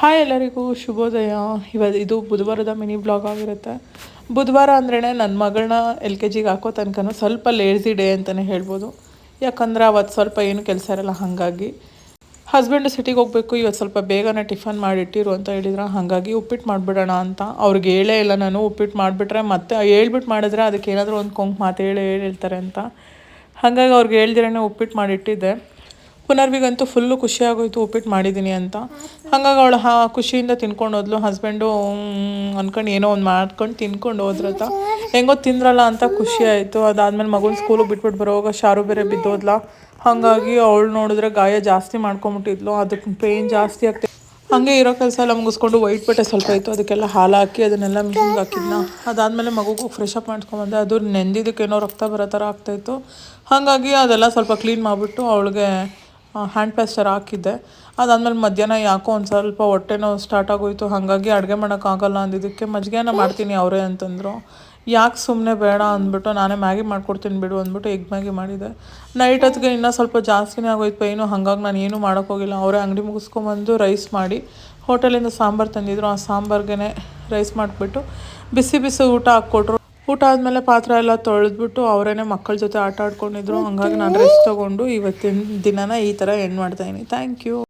Hi ಎಲ್ಲರಿಗೂ ಶುಭೋದಯ. ಇದು ಬುಧವಾರದ ಮಿನಿ ಬ್ಲಾಗ್ ಆಗಿರುತ್ತೆ. ಬುಧವಾರ ಅಂದ್ರೇ ನನ್ನ ಮಗಳನ್ನ LKGಗೆ ಹಾಕೋ ತನಕ ಸ್ವಲ್ಪ ಲೇಝಿ ಡೇ ಅಂತಲೇ ಹೇಳ್ಬೋದು. ಯಾಕಂದರೆ ಅವತ್ತು ಸ್ವಲ್ಪ ಏನು ಕೆಲಸ ಇರಲ್ಲ. ಹಾಗಾಗಿ ಹಸ್ಬೆಂಡು ಸಿಟಿಗೆ ಹೋಗಬೇಕು, ಇವತ್ತು ಸ್ವಲ್ಪ ಬೇಗನೆ ಟಿಫನ್ ಮಾಡಿಟ್ಟಿರು ಅಂತ ಹೇಳಿದ್ರು. ಹಾಗಾಗಿ ಉಪ್ಪಿಟ್ಟು ಮಾಡಿಬಿಡೋಣ ಅಂತ ಅವ್ರಿಗೆ ಹೇಳೇ ಇಲ್ಲ ನಾನು. ಉಪ್ಪಿಟ್ಟು ಮಾಡಿಬಿಟ್ರೆ ಮತ್ತೆ ಹೇಳ್ಬಿಟ್ಟು ಮಾಡಿದ್ರೆ ಅದಕ್ಕೆ ಏನಾದರೂ ಒಂದು ಕೊಂಕು ಮಾತು ಹೇಳ್ತಾರೆ ಅಂತ. ಹಾಗಾಗಿ ಅವ್ರಿಗೆ ಹೇಳ್ದಿರೇ ಉಪ್ಪಿಟ್ಟು ಮಾಡಿಟ್ಟಿದ್ದೆ. ಪುನರ್ವಿಗಂತೂ ಫುಲ್ಲು ಖುಷಿಯಾಗೋಯ್ತು ಉಪ್ಪಿಟ್ಟು ಮಾಡಿದ್ದೀನಿ ಅಂತ. ಹಾಗಾಗಿ ಅವಳು ಖುಷಿಯಿಂದ ತಿನ್ಕೊಂಡು ಹೋದ್ಲು. ಹಸ್ಬೆಂಡು ಅಂದ್ಕೊಂಡು ಏನೋ ಒಂದು ಮಾಡ್ಕೊಂಡು ತಿನ್ಕೊಂಡು ಹೋದ್ರತ. ಹೆಂಗೋ ತಿಂದ್ರಲ್ಲ ಅಂತ ಖುಷಿ ಆಯಿತು. ಅದಾದಮೇಲೆ ಮಗುನ ಸ್ಕೂಲಿಗೆ ಬಿಟ್ಬಿಟ್ಟು ಬರೋವಾಗ ಶಾರು ಬೇರೆ ಬಿದ್ದೋದ್ಲ. ಹಾಗಾಗಿ ಅವಳು ನೋಡಿದ್ರೆ ಗಾಯ ಜಾಸ್ತಿ ಮಾಡ್ಕೊಂಬಿಟ್ಟಿದ್ಲು. ಅದಕ್ಕೆ ಪೇಯ್ನ್ ಜಾಸ್ತಿ ಆಗ್ತಿತ್ತು. ಹಾಗೆ ಇರೋ ಕೆಲಸ ಎಲ್ಲ ಮುಗಿಸ್ಕೊಂಡು ವೈಟ್ ಬಟ್ಟೆ ಸ್ವಲ್ಪ ಇತ್ತು, ಅದಕ್ಕೆಲ್ಲ ಹಾಲು ಹಾಕಿ ಅದನ್ನೆಲ್ಲ ಮಿಷಿನ್ಗೆ ಹಾಕಿದ್ನ. ಅದಾದಮೇಲೆ ಮಗುಗೆ ಫ್ರೆಶ್ ಅಪ್ ಮಾಡ್ಕೊಂಬಂದೆ. ಅದು ನೆಂದಿದ್ದಕ್ಕೇನೋ ರಕ್ತ ಬರೋ ಥರ ಆಗ್ತಾಯಿತ್ತು. ಹಾಗಾಗಿ ಅದೆಲ್ಲ ಸ್ವಲ್ಪ ಕ್ಲೀನ್ ಮಾಡಿಬಿಟ್ಟು ಅವಳಿಗೆ ಹ್ಯಾಂಡ್ ಪ್ಲಾಸ್ಟರ್ ಹಾಕಿದ್ದೆ. ಅದಾದಮೇಲೆ ಮಧ್ಯಾಹ್ನ ಯಾಕೋ ಒಂದು ಸ್ವಲ್ಪ ಹೊಟ್ಟೆನೋ ಸ್ಟಾರ್ಟ್ ಆಗೋಯಿತು. ಹಾಗಾಗಿ ಅಡುಗೆ ಮಾಡೋಕ್ಕಾಗಲ್ಲ ಅಂದಿದ್ದಕ್ಕೆ ಮಜ್ಜಿಗೆನ ಮಾಡ್ತೀನಿ ಅವರೇ ಅಂತಂದರು. ಯಾಕೆ ಸುಮ್ಮನೆ ಬೇಡ ಅಂದ್ಬಿಟ್ಟು ನಾನೇ ಮ್ಯಾಗಿ ಮಾಡ್ಕೊಡ್ತೀನಿ ಬಿಡು ಅಂದ್ಬಿಟ್ಟು ಎಗ್ ಮ್ಯಾಗಿ ಮಾಡಿದೆ. ನೈಟ್ ಹೊತ್ತಿಗೆ ಇನ್ನೂ ಸ್ವಲ್ಪ ಜಾಸ್ತಿನೇ ಆಗೋಯ್ತು ಪೈನು. ಹಾಗಾಗಿ ನಾನು ಏನೂ ಮಾಡೋಕ್ಕೋಗಿಲ್ಲ. ಅವರೇ ಅಂಗಡಿ ಮುಗಿಸ್ಕೊಂಬಂದು ರೈಸ್ ಮಾಡಿ ಹೋಟೆಲಿಂದ ಸಾಂಬಾರು ತಂದಿದ್ರು. ಆ ಸಾಂಬಾರ್ಗೆ ರೈಸ್ ಮಾಡಿಬಿಟ್ಟು ಬಿಸಿ ಬಿಸಿ ಊಟ ಹಾಕ್ಕೊಟ್ರು. ಊಟ ಆದಮೇಲೆ ಪಾತ್ರೆ ಎಲ್ಲ ತೊಳೆದ್ಬಿಟ್ಟು ಅವರೇ ಮಕ್ಕಳ ಜೊತೆ ಆಟ ಆಡ್ಕೊಂಡಿದ್ರು. ಹಾಗಾಗಿ ನಾನು ರೆಸ್ಟ್ ತೊಗೊಂಡು ಇವತ್ತಿನ ದಿನನ ಈ ಥರ ಎಂಡ್ ಮಾಡ್ತಾಯಿದ್ದೀನಿ. Thank you.